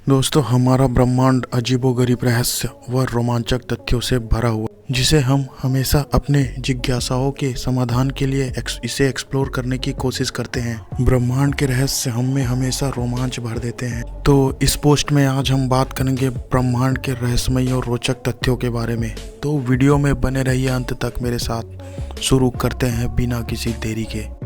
दोस्तों, हमारा ब्रह्मांड अजीबोगरीब रहस्य व रोमांचक तथ्यों से भरा हुआ, जिसे हम हमेशा अपने जिज्ञासाओं के समाधान के लिए इसे एक्सप्लोर करने की कोशिश करते हैं। ब्रह्मांड के रहस्य हम में हमेशा रोमांच भर देते हैं। तो इस पोस्ट में आज हम बात करेंगे ब्रह्मांड के रहस्यमय और रोचक तथ्यों के बारे में। तो वीडियो में बने रहिए अंत तक मेरे साथ। शुरू करते हैं बिना किसी देरी के।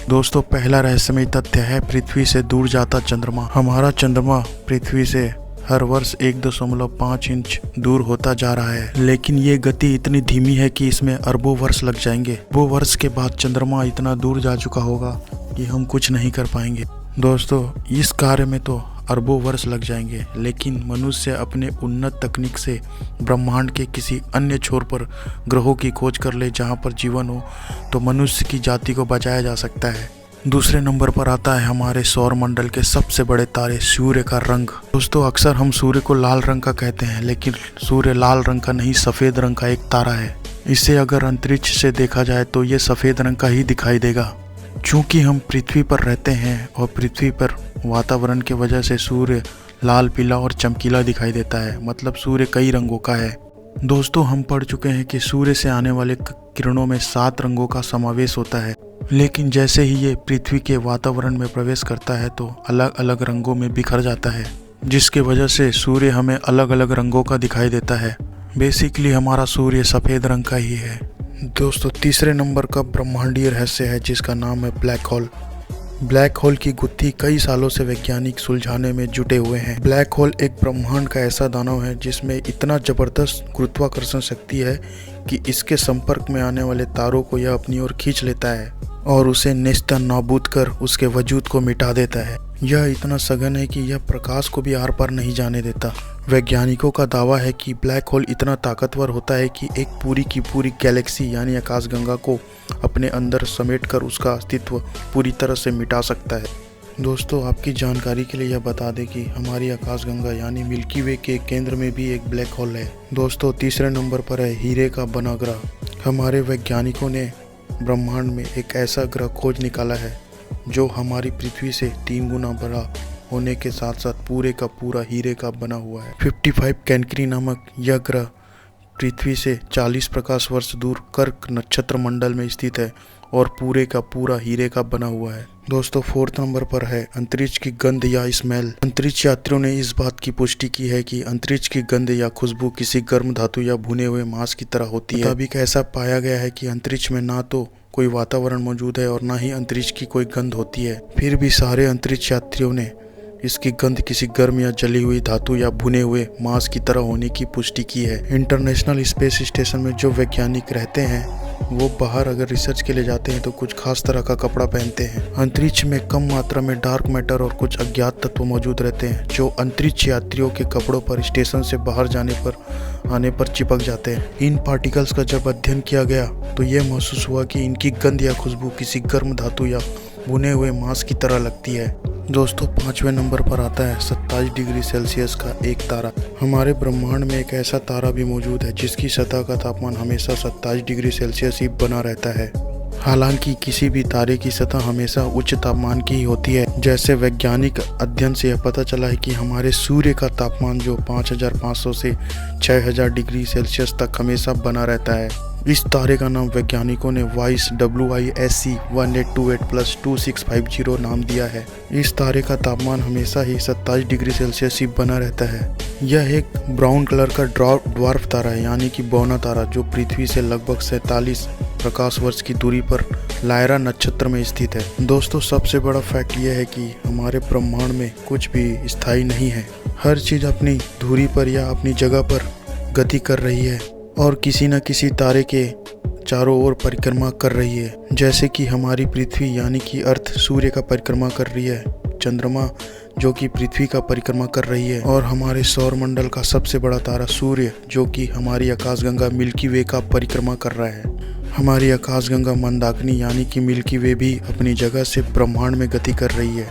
दोस्तों, पहला रहस्यमय तथ्य है पृथ्वी से दूर जाता चंद्रमा। हमारा चंद्रमा पृथ्वी से हर वर्ष 1.5 इंच दूर होता जा रहा है, लेकिन ये गति इतनी धीमी है कि इसमें अरबों वर्ष लग जाएंगे। वो वर्ष के बाद चंद्रमा इतना दूर जा चुका होगा कि हम कुछ नहीं कर पाएंगे। दोस्तों, इस कार्य में तो अरबों वर्ष लग जाएंगे, लेकिन मनुष्य अपने उन्नत तकनीक से ब्रह्मांड के किसी अन्य छोर पर ग्रहों की खोज कर ले जहां पर जीवन हो, तो मनुष्य की जाति को बचाया जा सकता है। दूसरे नंबर पर आता है हमारे सौर मंडल के सबसे बड़े तारे सूर्य का रंग। दोस्तों, अक्सर हम सूर्य को लाल रंग का कहते हैं, लेकिन सूर्य लाल रंग का नहीं, सफ़ेद रंग का एक तारा है। इसे अगर अंतरिक्ष से देखा जाए तो ये सफ़ेद रंग का ही दिखाई देगा। चूँकि हम पृथ्वी पर रहते हैं और पृथ्वी पर वातावरण की वजह से सूर्य लाल, पीला और चमकीला दिखाई देता है, मतलब सूर्य कई रंगों का है। दोस्तों, हम पढ़ चुके हैं कि सूर्य से आने वाले किरणों में 7 रंगों का समावेश होता है, लेकिन जैसे ही ये पृथ्वी के वातावरण में प्रवेश करता है तो अलग अलग रंगों में बिखर जाता है, जिसकी वजह से सूर्य हमें अलग अलग रंगों का दिखाई देता है। बेसिकली हमारा सूर्य सफ़ेद रंग का ही है। दोस्तों, तीसरे नंबर का ब्रह्मांडीय रहस्य है जिसका नाम है ब्लैक होल। ब्लैक होल की गुत्थी कई सालों से वैज्ञानिक सुलझाने में जुटे हुए हैं। ब्लैक होल एक ब्रह्मांड का ऐसा दानव है जिसमें इतना जबरदस्त गुरुत्वाकर्षण शक्ति है कि इसके संपर्क में आने वाले तारों को यह अपनी ओर खींच लेता है और उसे नेस्त नाबूद कर उसके वजूद को मिटा देता है। यह इतना सघन है कि यह प्रकाश को भी आर पार नहीं जाने देता। वैज्ञानिकों का दावा है कि ब्लैक होल इतना ताकतवर होता है कि एक पूरी की पूरी गैलेक्सी यानी आकाशगंगा को अपने अंदर समेटकर उसका अस्तित्व पूरी तरह से मिटा सकता है। दोस्तों, आपकी जानकारी के लिए यह बता दें कि हमारी आकाशगंगा यानी मिल्की वे के केंद्र में भी एक ब्लैक होल है। दोस्तों, तीसरे नंबर पर है हीरे का बना ग्रह। हमारे वैज्ञानिकों ने ब्रह्मांड में एक ऐसा ग्रह खोज निकाला है जो हमारी पृथ्वी से 3 गुना बड़ा होने के साथ साथ पूरे का पूरा हीरे का बना हुआ है। 55 कैंकरी नामक यह ग्रह पृथ्वी से 40 प्रकाश वर्ष दूर कर्क नक्षत्र मंडल में स्थित है और पूरे का पूरा हीरे का बना हुआ है। दोस्तों, 4th नंबर पर है अंतरिक्ष की गंध या स्मेल। अंतरिक्ष यात्रियों ने इस बात की पुष्टि की है कि अंतरिक्ष की गंध या खुशबू किसी गर्म धातु या भुने हुए मांस की तरह होती है। मुताबिक ऐसा पाया गया है कि अंतरिक्ष में ना तो कोई वातावरण मौजूद है और ना ही अंतरिक्ष की कोई गंध होती है, फिर भी सारे अंतरिक्ष यात्रियों ने इसकी गंध किसी गर्म या जली हुई धातु या भुने हुए मांस की तरह होने की पुष्टि की है। इंटरनेशनल स्पेस स्टेशन में जो वैज्ञानिक रहते हैं वो बाहर अगर रिसर्च के लिए जाते हैं तो कुछ खास तरह का कपड़ा पहनते हैं। अंतरिक्ष में कम मात्रा में डार्क मैटर और कुछ अज्ञात तत्व मौजूद रहते हैं जो अंतरिक्ष यात्रियों के कपड़ों पर स्टेशन से बाहर आने पर चिपक जाते हैं। इन पार्टिकल्स का जब अध्ययन किया गया तो ये महसूस हुआ कि इनकी गंध या खुशबू किसी गर्म धातु या भुने हुए मांस की तरह लगती है। दोस्तों, 5वें नंबर पर आता है 27 डिग्री सेल्सियस का एक तारा। हमारे ब्रह्मांड में एक ऐसा तारा भी मौजूद है जिसकी सतह का तापमान हमेशा 27 डिग्री सेल्सियस ही बना रहता है। हालांकि किसी भी तारे की सतह हमेशा उच्च तापमान की ही होती है। जैसे वैज्ञानिक अध्ययन से यह पता चला है कि हमारे सूर्य का तापमान जो 5500 से 6000 डिग्री सेल्सियस तक हमेशा बना रहता है। इस तारे का नाम वैज्ञानिकों ने WISE 1828+2650 नाम दिया है। इस तारे का तापमान हमेशा ही 27 डिग्री सेल्सियस ही बना रहता है। यह एक ब्राउन कलर का ड्वार्फ तारा है, यानी कि बौना तारा, जो पृथ्वी से लगभग 47 प्रकाश वर्ष की दूरी पर लायरा नक्षत्र में स्थित है। दोस्तों, सबसे बड़ा फैक्ट यह है कि हमारे ब्रह्मांड में कुछ भी स्थायी नहीं है। हर चीज़ अपनी धुरी पर या अपनी जगह पर गति कर रही है और किसी न किसी तारे के चारों ओर परिक्रमा कर रही है। जैसे कि हमारी पृथ्वी यानी कि अर्थ सूर्य का परिक्रमा कर रही है, चंद्रमा जो कि पृथ्वी का परिक्रमा कर रही है, और हमारे सौर मंडल का सबसे बड़ा तारा सूर्य जो कि हमारी आकाशगंगा मिल्की वे का परिक्रमा कर रहा है। हमारी आकाशगंगा मंदाकिनी यानी कि मिल्की वे भी अपनी जगह से ब्रह्मांड में गति कर रही है।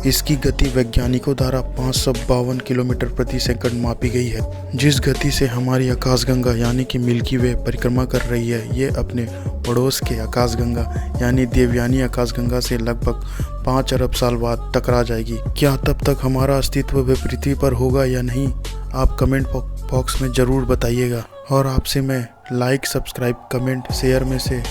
इसकी गति वैज्ञानिकों द्वारा 552 किलोमीटर प्रति सेकंड मापी गई है। जिस गति से हमारी आकाशगंगा यानी कि मिल्की वे परिक्रमा कर रही है, ये अपने पड़ोस के आकाशगंगा यानी देवयानी आकाशगंगा से लगभग 5 अरब साल बाद टकरा जाएगी। क्या तब तक हमारा अस्तित्व भी पृथ्वी पर होगा या नहीं, आप कमेंट बॉक्स में ज़रूर बताइएगा। और आपसे मैं लाइक, सब्सक्राइब, कमेंट, शेयर में से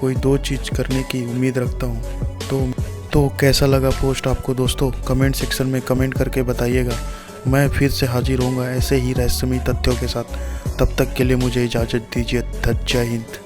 कोई 2 चीज़ करने की उम्मीद रखता हूँ। तो कैसा लगा पोस्ट आपको दोस्तों, कमेंट सेक्शन में कमेंट करके बताइएगा। मैं फिर से हाजिर होऊंगा ऐसे ही रहस्यमयी तथ्यों के साथ। तब तक के लिए मुझे इजाज़त दीजिए। जय हिंद।